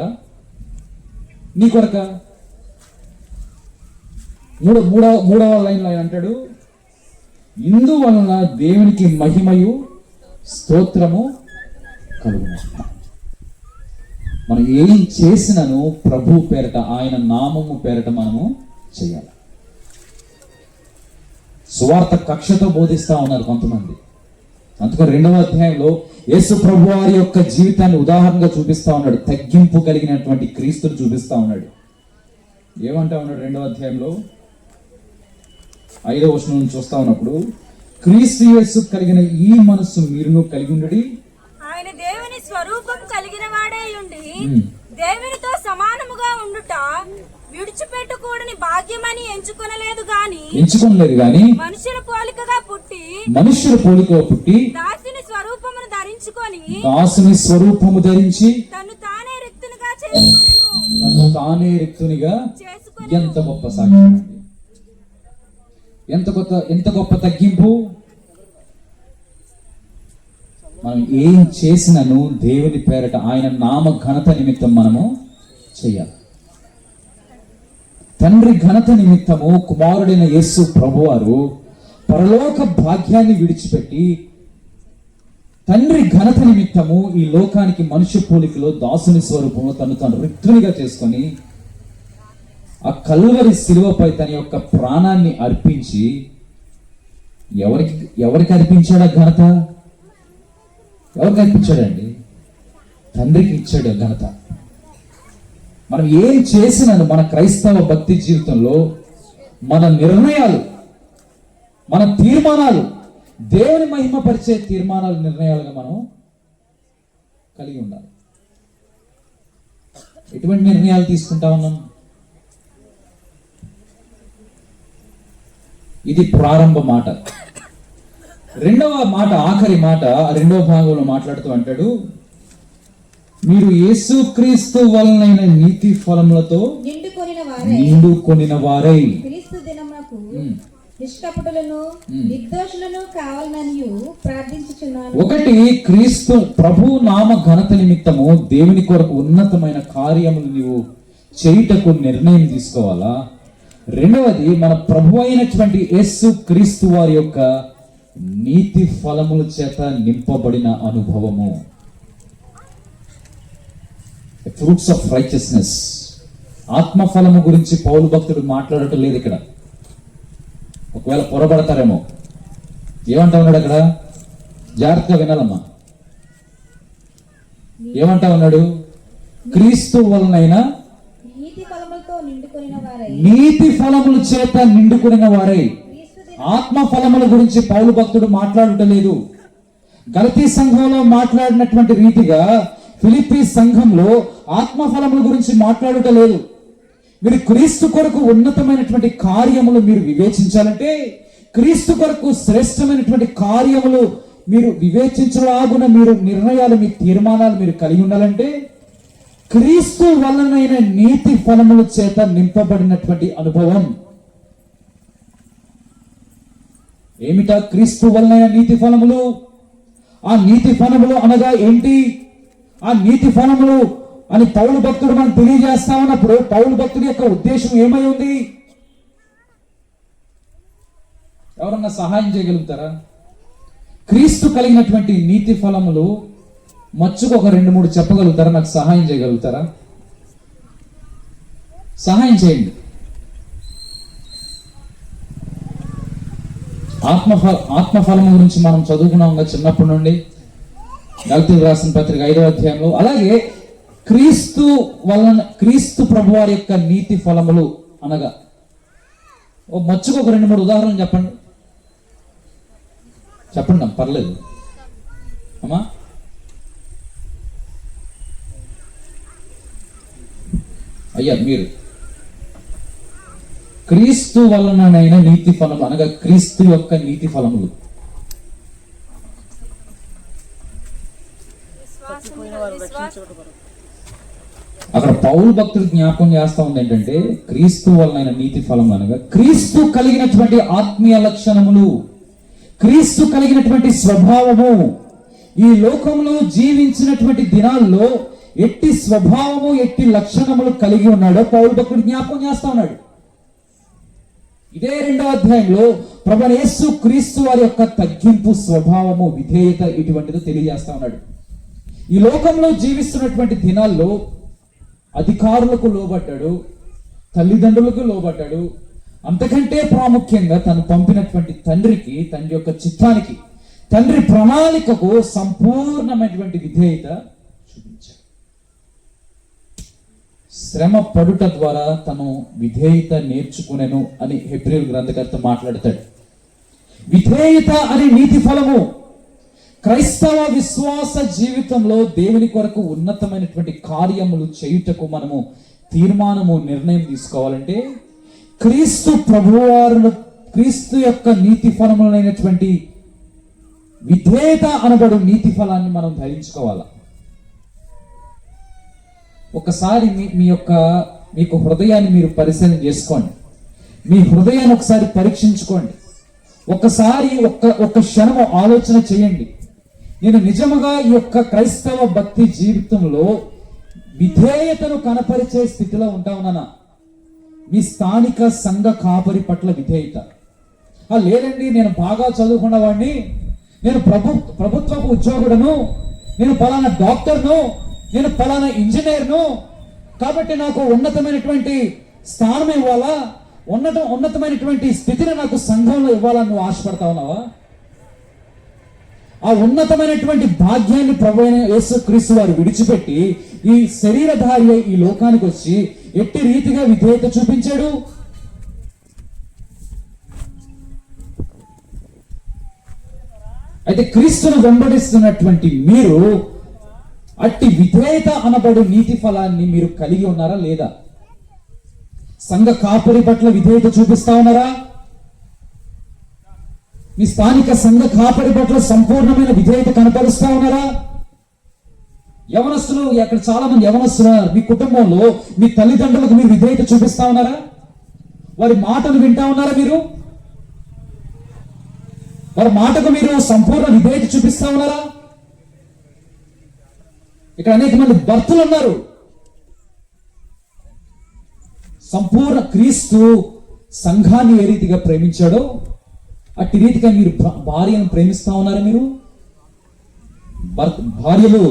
నీ కొరక? మూడవ లైన్లో ఆయన అంటాడు, ఇందువలన దేవునికి మహిమయు స్తోత్రము కలుగును. మనం ఏం చేసినను ప్రభు పేరట, ఆయన నామము పేరట మనము చేయాలి. సువార్త కక్షతో బోధిస్తా ఉన్నారు కొంతమంది. అందుకని 2వ అధ్యాయంలో యేసు ప్రభు వారి యొక్క జీవితాన్ని ఉదాహరణగా చూపిస్తా ఉన్నాడు. తగ్గింపు కలిగినటువంటి క్రీస్తుని చూపిస్తా ఉన్నాడు. ఏమంటా ఉన్నాడు 2వ అధ్యాయంలో 5వ వచనం నుంచి చూస్తా ఉన్నప్పుడు, క్రీస్తు యేసు కలిగిన ఈ మనస్సు మీరును కలిగి ఉండి, ఆయన దేవుని స్వరూపం కలిగిన వాడే ఉండి దేవునితో సమానముగా ఉండుట విడిచిపెట్టకూడని భాగ్యమని ఎంచుకొనలేదు గాని మనుషుల పోలికగా పుట్టి దాసుని స్వరూపము ధరించి తను తానే రిక్తునిగా చేసుకొనెను. ఎంత గొప్ప సాక్ష్యం! ఎంత గొప్ప తగ్గింపు! మనం ఏం చేసినను దేవుని పేరట, ఆయన నామ ఘనత నిమిత్తం మనము చేయాలి. తండ్రి ఘనత నిమిత్తము కుమారుడైన యేసు ప్రభువారు పరలోక భాగ్యాన్ని విడిచిపెట్టి తండ్రి ఘనత నిమిత్తము ఈ లోకానికి మనుష్య పోలికలో దాసుని స్వరూపము తను రిక్తునిగా చేసుకొని ఆ కల్వరి శిలువపై తన యొక్క ప్రాణాన్ని అర్పించి ఎవరికి అర్పించాడు ఆ ఘనత? ఎవరికి అర్పించాడండి? తండ్రికి ఇచ్చాడు ఘనత. మనం ఏం చేసినాను మన క్రైస్తవ భక్తి జీవితంలో మన నిర్ణయాలు, మన తీర్మానాలు దేవుని మహిమపరిచే తీర్మానాలు, నిర్ణయాలుగా మనం కలిగి ఉండాలి. ఎటువంటి నిర్ణయాలు తీసుకుంటా ఉన్నాం? ఇది ప్రారంభ మాట. రెండవ మాట, ఆఖరి మాట, రెండవ భాగంలో మాట్లాడుతూ అంటాడు, మీరు యేసుక్రీస్తు వలనైన నీతి ఫలములతో నిండుకొనిన వారై క్రీస్తు దినమునకు నిష్కపటులను నిర్దోషులను కావాలని ప్రార్థించుచున్నాను. ఒకటి, క్రీస్తు ప్రభు నామ ఘనత నిమిత్తము దేవుని కొరకు ఉన్నతమైన కార్యములు నీవు చేయుటకు నిర్ణయం తీసుకోవాలా. రెండవది, మన ప్రభు అయినటువంటి యేసు క్రీస్తు వారి యొక్క నీతి ఫలముల చేత నింపబడిన అనుభవము, ఫ్రూట్స్ ఆఫ్ రైచియస్నెస్. ఆత్మ ఫలము గురించి పౌలు భక్తుడు మాట్లాడటం లేదు ఇక్కడ. ఒకవేళ పొరబడతారేమో. ఏమంటా ఉన్నాడు అక్కడ? జాగ్రత్తగా వినాలమ్మా. ఏమంటా ఉన్నాడు? క్రీస్తు వలనైనా నీతి ఫలముల చేత నిండుకునిన వారై. ఆత్మ ఫలముల గురించి పౌలు భక్తుడు మాట్లాడటం లేదు. గలతీ సంఘంలో మాట్లాడినటువంటి రీతిగా ఫిలిప్పీ సంఘంలో ఆత్మ ఫలముల గురించి మాట్లాడటం లేదు. మీరు క్రీస్తు కొరకు ఉన్నతమైనటువంటి కార్యములు మీరు వివేచించాలంటే, క్రీస్తు కొరకు శ్రేష్టమైనటువంటి కార్యములు మీరు వివేచించలాగున మీరు నిర్ణయాలు, మీ తీర్మానాలు మీరు కలిగి ఉండాలంటే, క్రీస్తు వలనైన నీతి ఫలముల చేత నింపబడినటువంటి అనుభవం. ఏమిటా క్రీస్తు వలనైన నీతి ఫలములు? ఆ నీతి ఫలములు అనగా ఏంటి? ఆ నీతి ఫలములు అని పౌలు భక్తుడు మనం తెలియజేస్తా ఉన్నప్పుడు పౌలు భక్తుడి యొక్క ఉద్దేశం ఏమై ఉంది? ఎవరన్నా సహాయం చేయగలుగుతారా? క్రీస్తు కలిగినటువంటి నీతి ఫలములు మచ్చుకు ఒక 2-3 చెప్పగలుగుతారా? నాకు సహాయం చేయగలుగుతారా? సహాయం చేయండి. ఆత్మఫలము గురించి మనం చదువుకున్నాం చిన్నప్పటి నుండి, గలతీయులకు రాసిన పత్రిక 5వ అధ్యాయంలో. అలాగే క్రీస్తు వలన, క్రీస్తు ప్రభువారి యొక్క నీతి ఫలములు అనగా మచ్చుకు ఒక 2-3 ఉదాహరణలు చెప్పండి. చెప్పండి, పర్లేదు అమ్మా. అయ్యా మీరు క్రీస్తు వలనైన నీతి ఫలములు అనగా క్రీస్తు యొక్క నీతి ఫలములు. అక్కడ పౌలు భక్తుడు జ్ఞాపకం చేస్తా ఉంది ఏంటంటే, క్రీస్తు వలనైన నీతి ఫలములు అనగా క్రీస్తు కలిగినటువంటి ఆత్మీయ లక్షణములు, క్రీస్తు కలిగినటువంటి స్వభావము. ఈ లోకంలో జీవించినటువంటి దినాల్లో ఎట్టి స్వభావము, ఎట్టి లక్షణములు కలిగి ఉన్నాడో పౌలు భక్తుడు జ్ఞాపకం చేస్తా ఉన్నాడు. ఇదే 2వ అధ్యాయంలో ప్రభువైన యేసు క్రీస్తు వారి యొక్క తగ్గింపు స్వభావము, విధేయత, ఇటువంటిది తెలియజేస్తా ఉన్నాడు. ఈ లోకంలో జీవిస్తున్నటువంటి దినాల్లో అధికారులకు లోబడ్డాడు, తల్లిదండ్రులకు లోబడ్డాడు, అంతకంటే ప్రాముఖ్యంగా తను పంపినటువంటి తండ్రికి, తండ్రి యొక్క చిత్తానికి, తండ్రి ప్రణాళికకు సంపూర్ణమైనటువంటి విధేయత చూపించాడు. శ్రమ పడుట ద్వారా తను విధేయత నేర్చుకునేను అని హెబ్రీయుల గ్రంథకర్త మాట్లాడతాడు. విధేయత అనే నీతి ఫలము క్రైస్తవ విశ్వాస జీవితంలో దేవుని కొరకు ఉన్నతమైనటువంటి కార్యములు చేయుటకు మనము తీర్మానము, నిర్ణయం తీసుకోవాలంటే క్రీస్తు ప్రభువారు, క్రీస్తు యొక్క నీతి ఫలములైనటువంటి విధేయత అనబడు నీతి ఫలాన్ని మనం ధరించుకోవాలి. ఒకసారి మీకు హృదయాన్ని మీరు పరిశీలన చేసుకోండి. మీ హృదయాన్ని ఒకసారి పరీక్షించుకోండి. ఒకసారి ఒక్క క్షణము ఆలోచన చేయండి. నేను నిజముగా ఈ యొక్క క్రైస్తవ భక్తి జీవితంలో విధేయతను కనపరిచే స్థితిలో ఉంటా ఉన్నానా? మీ స్థానిక సంఘ కాపరి పట్ల విధేయత. లేదండి, నేను బాగా చదువుకున్న వాడిని, నేను ప్రభుత్వపు ఉద్యోగుడను, నేను పలానా డాక్టర్ను, నేను పలానా ఇంజనీర్ను, కాబట్టి నాకు ఉన్నతమైనటువంటి స్థానం ఇవ్వాలా, ఉన్నతమైనటువంటి స్థితిని నాకు సంఘంలో ఇవ్వాలని నువ్వు ఆశపడతా ఉన్నావా? ఆ ఉన్నతమైనటువంటి భాగ్యాన్ని ప్రభువైన యేసుక్రీస్తు వారు విడిచిపెట్టి ఈ శరీరధారి ఈ లోకానికి వచ్చి ఎట్టి రీతిగా విధేయత చూపించాడు? అయితే క్రీస్తును వెంబడిస్తున్నటువంటి మీరు అట్టి విధేయత అనబడు నీతి ఫలాన్ని మీరు కలిగి ఉన్నారా లేదా? సంఘ కాపరి పట్ల విధేయత చూపిస్తా ఉన్నారా? మీ స్థానిక సంఘ కాపరి పట్ల సంపూర్ణమైన విధేయత కనపరుస్తా ఉన్నారా? యవనస్తులు, అక్కడ చాలా మంది యవనస్తులు ఉన్నారు. మీ కుటుంబంలో మీ తల్లిదండ్రులకు మీరు విధేయత చూపిస్తా ఉన్నారా? వారి మాటలు వింటా ఉన్నారా? మీరు వారి మాటకు మీరు సంపూర్ణ విధేయత చూపిస్తా ఉన్నారా? ఇక్కడ అనేక మంది భర్తలు ఉన్నారు. సంపూర్ణ క్రీస్తు సంఘాన్ని ఏ రీతిగా ప్రేమించాడో అట్టి రీతిగా మీరు భార్యను ప్రేమిస్తా ఉన్నారా? మీరు భార్యలు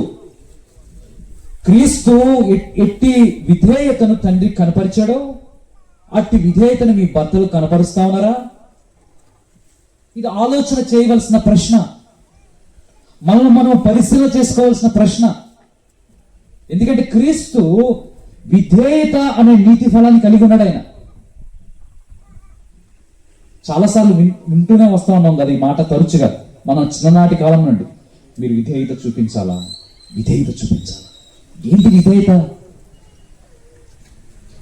క్రీస్తు ఎట్టి విధేయతను తండ్రి కనపరిచాడో అట్టి విధేయతను మీ భర్తలు కనపరుస్తా ఉన్నారా? ఇది ఆలోచన చేయవలసిన ప్రశ్న, మనం పరిశీలన చేసుకోవాల్సిన ప్రశ్న. ఎందుకంటే క్రీస్తు విధేయత అనే నీతి ఫలాన్ని కలిగి ఉన్నాడు. ఆయన చాలాసార్లు వింటూనే వస్తా ఉన్నాం కదా ఈ మాట తరచుగా. మనం చిన్ననాటి కాలం నుండి మీరు విధేయత చూపించాలా, విధేయత చూపించాలా. ఏంటి విధేయత?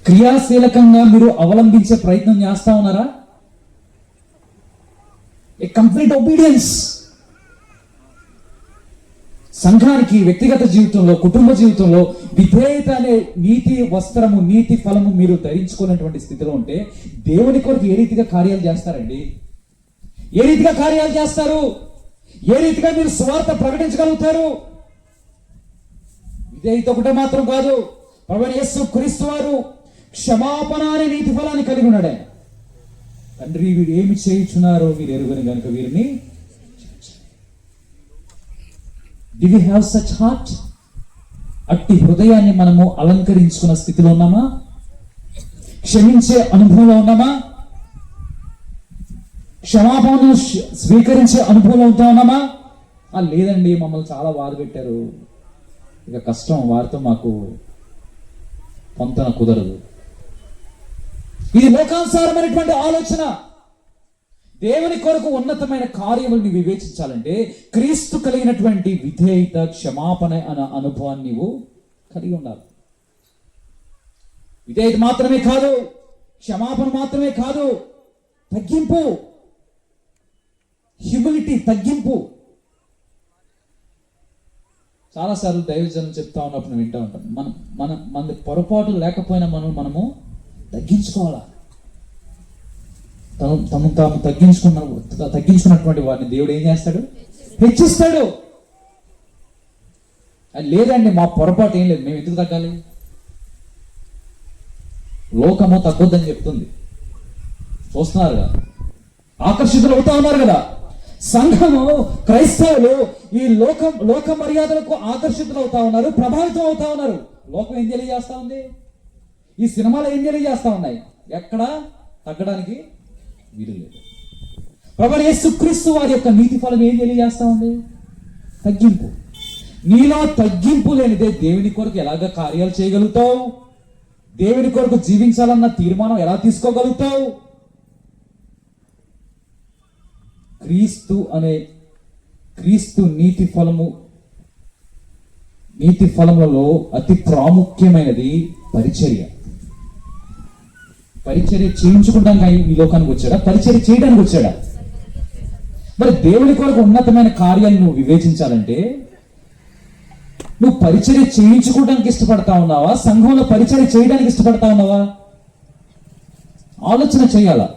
క్రియాశీలకంగా మీరు అవలంబించే ప్రయత్నం చేస్తా ఉన్నారా? ఏ కంప్లీట్ ఒబీడియన్స్. సంఘానికి, వ్యక్తిగత జీవితంలో, కుటుంబ జీవితంలో విధేయత అనే నీతి వస్త్రము, నీతి ఫలము మీరు ధరించుకున్నటువంటి స్థితిలో ఉంటే దేవుని కొరకు ఏ రీతిగా కార్యాలు చేస్తారండి? ఏ రీతిగా కార్యాలు చేస్తారు? ఏ రీతిగా మీరు సువార్త ప్రకటించగలుగుతారు? విధేయత ఒకటే మాత్రం కాదు. ప్రభువైన యేసు క్రీస్తు వారు క్షమాపణ అనే నీతి ఫలాన్ని కలిగి ఉన్నాడు. ఆయన తండ్రి వీరు ఏమి చేయుచున్నారో వీరు ఎరుగని కనుక వీరిని. Do we have such heart? అట్టి హృదయాన్ని మనము అలంకరించుకున్న స్థితిలో ఉన్నామా? క్షమించే అనుభవంలో ఉన్నామా? క్షమాపణను స్వీకరించే అనుభవంలో ఉంటా ఉన్నామా? లేదండి, మమ్మల్ని చాలా బాధ పెట్టారు, ఇక కష్టం, వారితో మాకు పొంతన కుదరదు. ఇది లోకానుసారమైనటువంటి ఆలోచన. దేవుని కొరకు ఉన్నతమైన కార్యములను వివేచించాలంటే క్రీస్తు కలిగినటువంటి విధేయత, క్షమాపణ అనే అనుభవాన్ని నీవు కలిగి ఉండాలి. విధేయత మాత్రమే కాదు, క్షమాపణ మాత్రమే కాదు, తగ్గింపు, హ్యూమిలిటీ, తగ్గింపు. చాలాసార్లు దైవజనం చెప్తా ఉన్నప్పుడు వింటూ ఉంటాం, మన పొరపాటు లేకపోయినా మనము తగ్గించుకోవాలా. తాము తగ్గించుకున్నటువంటి వారిని దేవుడు ఏం చేస్తాడు? హెచ్చిస్తాడు. అది లేదండి, మా పొరపాటు ఏం లేదు, మేము ఎందుకు తగ్గాలి? లోకము తగ్గొద్దని చెప్తుంది. చూస్తున్నారు కదా, ఆకర్షితులు అవుతా ఉన్నారు కదా. సంఘము, క్రైస్తవులు ఈ లోక మర్యాదలకు ఆకర్షితులు అవుతా ఉన్నారు, ప్రభావితం అవుతా ఉన్నారు. లోకం ఏం తెలియజేస్తా ఉంది? ఈ సినిమాలు ఏం తెలియజేస్తా ఉన్నాయి? ఎక్కడా తగ్గడానికి వీలు లేదు. ప్రభువైన యేసుక్రీస్తు వారి యొక్క నీతి ఫలం ఏం తెలియజేస్తా ఉంది? తగ్గింపు. నీలో తగ్గింపు లేనిదే దేవుని కొరకు ఎలాగ కార్యాలు చేయగలుగుతావు? దేవుని కొరకు జీవించాలన్న తీర్మానం ఎలా తీసుకోగలుగుతావు? క్రీస్తు నీతి ఫలములలో అతి ప్రాముఖ్యమైనది పరిచర్య. పరిచర్య చేయించుకుంటానికి ఈ లోకానికి వచ్చాడా? పరిచర్య చేయడానికి వచ్చాడా? మరి దేవుని కొరకు ఉన్నతమైన కార్యాలను నువ్వు వివేచించాలంటే నువ్వు పరిచర్య చేయించుకోవడానికి ఇష్టపడతా ఉన్నావా? సంఘంలో పరిచర్య చేయడానికి ఇష్టపడతా ఉన్నావా? ఆలోచన చేయాలా.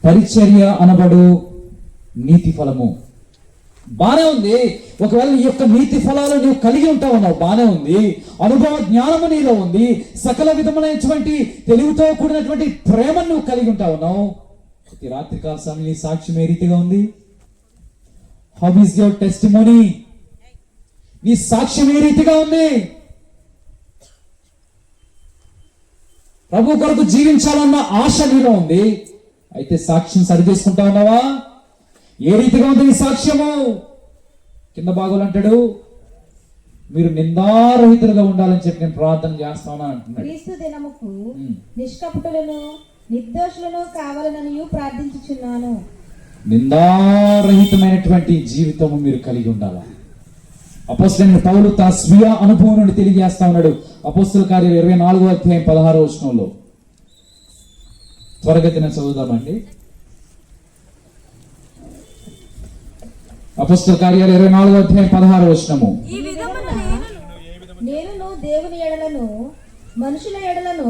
పరిచర్య అనబడు నీతి ఫలము బానే ఉంది. ఒకవేళ ఈ యొక్క నీతి ఫలాలు నువ్వు కలిగి ఉంటా ఉన్నావు, బానే ఉంది. అనుభవ జ్ఞానము నీలో ఉంది, సకల విధములైనటువంటి తెలివితో కూడినటువంటి ప్రేమను నువ్వు కలిగి ఉంటా ఉన్నావు. ప్రతి రాత్రికాల సమయం నీ సాక్ష్యం ఏ రీతిగా ఉంది? How is your testimony? నీ సాక్ష్యం ఏ రీతిగా ఉంది? ప్రభు కొరకు జీవించాలన్న ఆశ నీలో ఉంది, అయితే సాక్ష్యం సరి చేసుకుంటా ఉన్నావా? ఏ రీతిగా ఉంది నీ సాక్ష్యము? కింద భాగంలో అంటాడు, మీరు నిందారహితులుగా ఉండాలని చెప్పి నేను ప్రార్థన చేస్తాను అంటున్నాడు. క్రీస్తు దినముకు నిష్కపటులను నిర్దోషులను కావాలని ప్రార్థించుచున్నాను. నిందారహితమైనటువంటి జీవితము మీరు కలిగి ఉండాలి. అపోస్తలుడైన పౌలు తన స్వీయ అనుభవం నుండి తెలియజేస్తా ఉన్నాడు. అపోస్తల కార్యాలు 24వ అధ్యాయం 16వ వచనంలో. త్వరగతిన చదువుదామండి. అపోస్తల కార్యాలు 24వ అధ్యాయం 16వ వచనము. ఈ విధమున నేనును దేవుని ఎడలను మనుషుల ఎడలను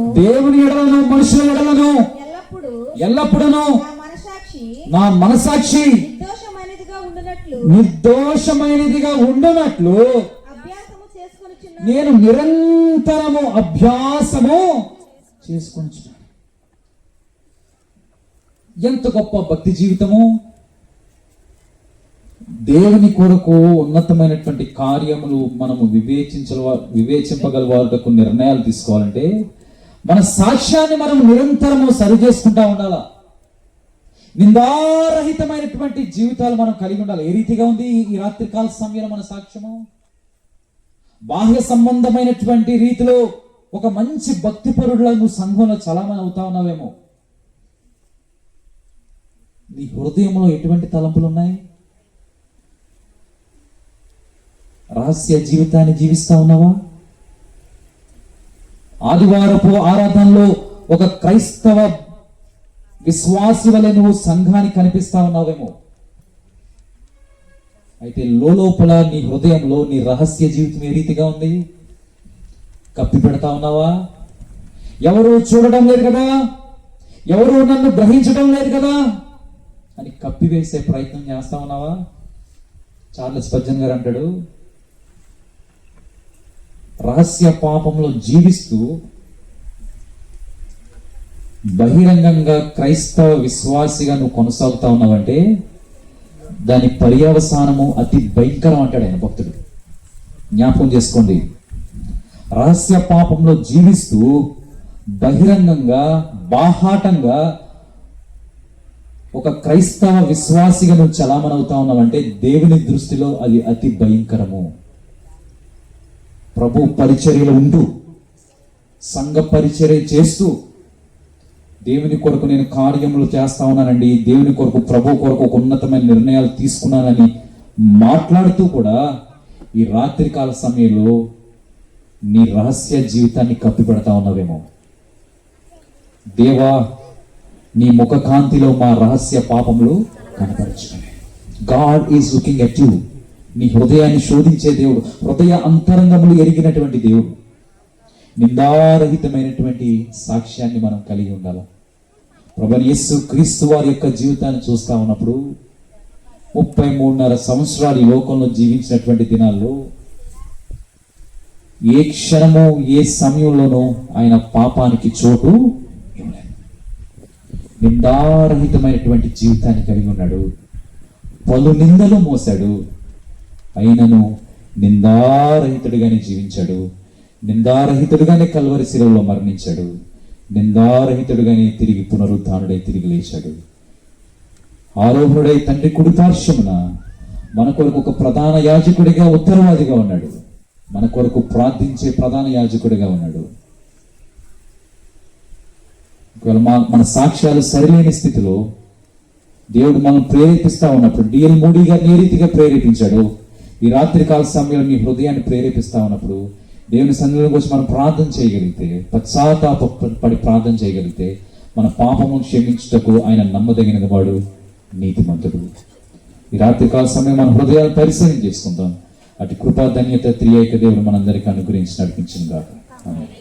మనుషుల ఎడలను ఎల్లప్పుడూ నా మనసాక్షి నిర్దోషమైనదిగా ఉండునట్లు నేను నిరంతరము అభ్యాసము చేసుకొనుచున్నాను. ఎంత గొప్ప భక్తి జీవితము! దేవుని కొరకు ఉన్నతమైనటువంటి కార్యములు మనము వివేచింపగలవాళ్ళకు నిర్ణయాలు తీసుకోవాలంటే మన సాక్ష్యాన్ని మనం నిరంతరము సరి చేసుకుంటా ఉండాలా. నిందారహితమైనటువంటి జీవితాలు మనం కలిగి ఉండాలి. ఏ రీతిగా ఉంది ఈ రాత్రికాల సమయంలో మన సాక్ష్యము? బాహ్య సంబంధమైనటువంటి రీతిలో ఒక మంచి భక్తిపరుడులా నువ్వు సంఘంలో చలామణి అవుతా ఉన్నావేమో. నీ హృదయంలో ఎటువంటి తలంపులు ఉన్నాయి? రహస్య జీవితాన్ని జీవిస్తా ఉన్నావా? ఆదివారపు ఆరాధనలో ఒక క్రైస్తవ విశ్వాసి వలె నువ్వు సంఘానికి కనిపిస్తా ఉన్నావేమో. అయితే లోపల నీ హృదయంలో నీ రహస్య జీవితం ఏ రీతిగా ఉంది? కప్పి పెడతా ఉన్నావా? ఎవరు చూడడం లేదు కదా, ఎవరు నన్ను గ్రహించడం లేదు కదా అని కప్పివేసే ప్రయత్నం చేస్తా ఉన్నావా? చార్లెస్ స్పర్జన్ గారు అంటాడు, రహస్య పాపంలో జీవిస్తూ బహిరంగంగా క్రైస్తవ విశ్వాసిగా నువ్వు కొనసాగుతా ఉన్నావంటే దాని పర్యవసానము అతి భయంకరం అంటాడు ఆయన భక్తుడు. జ్ఞాపకం చేసుకోండి. రహస్య పాపంలో జీవిస్తూ బహిరంగంగా బాహాటంగా ఒక క్రైస్తవ విశ్వాసిగా నువ్వు చలామణవుతా ఉన్నావంటే దేవుని దృష్టిలో అది అతి భయంకరము. ప్రభు పరిచర్యలు ఉంటూ సంఘ పరిచర్య చేస్తూ దేవుని కొరకు నేను కార్యములు చేస్తా ఉన్నానండి, దేవుని కొరకు ప్రభు కొరకు ఒక ఉన్నతమైన నిర్ణయాలు తీసుకున్నానని మాట్లాడుతూ కూడా ఈ రాత్రికాల సమయంలో నీ రహస్య జీవితాన్ని కప్పిపెడతా ఉన్నావేమో. దేవా, నీ ముఖ కాంతిలో మా రహస్య పాపములు కనపరచుకునే. God is looking at you. నీ హృదయాన్ని శోధించే దేవుడు, హృదయ అంతరంగములు ఎరిగినటువంటి దేవుడు. నిందారహితమైనటువంటి సాక్ష్యాన్ని మనం కలిగి ఉండాలి. ప్రభువైన యేసు క్రీస్తు వారి యొక్క జీవితాన్ని చూస్తా ఉన్నప్పుడు 33.5 సంవత్సరాలు ఈ లోకంలో జీవించినటువంటి దినాల్లో ఏ క్షణము ఏ సమయంలోనూ ఆయన పాపానికి చోటు ఇవ్వలేదు. నిందారహితమైనటువంటి జీవితాన్ని కలిగి ఉన్నాడు. పలు నిందలు మోసాడు, అయినను నిందారహితుడిగానే జీవించాడు. నిందారహితుడిగానే కల్వరి శిలువలో మరణించాడు. నిందారహితుడిగానే తిరిగి పునరుద్ధానుడై తిరిగి లేచాడు. ఆరోహణుడై తండ్రి కుడి పార్శ్వమున మన కొరకు ఒక ప్రధాన యాజకుడిగా ఉత్తరవాదిగా ఉన్నాడు. మన కొరకు ప్రార్థించే ప్రధాన యాజకుడిగా ఉన్నాడు. ఒకవేళ మన సాక్ష్యాలు సరిలేని స్థితిలో దేవుడు మనం ప్రేరేపిస్తా ఉన్నప్పుడు, డిఎల్ మూడీ గారిని ఏ రీతిగా ప్రేరేపించాడు, ఈ రాత్రికాల సమయంలో మీ హృదయాన్ని ప్రేరేపిస్తా ఉన్నప్పుడు దేవుని సన్నిధిలో వచ్చి మనం ప్రార్థన చేయగలిగితే, పశ్చాత్తాపడి ప్రార్థన చేయగలిగితే మన పాపము క్షమించుటకు ఆయన నమ్మదగిన వాడు, నీతిమంతుడు. ఈ రాత్రికాల సమయం మన హృదయాలు పరిశీలన చేసుకుందాం. అటు కృపా ధన్యత త్రియేక దేవుడు మనందరికీ అనుగ్రహించి నడిపించిన గాక. ఆమేన్.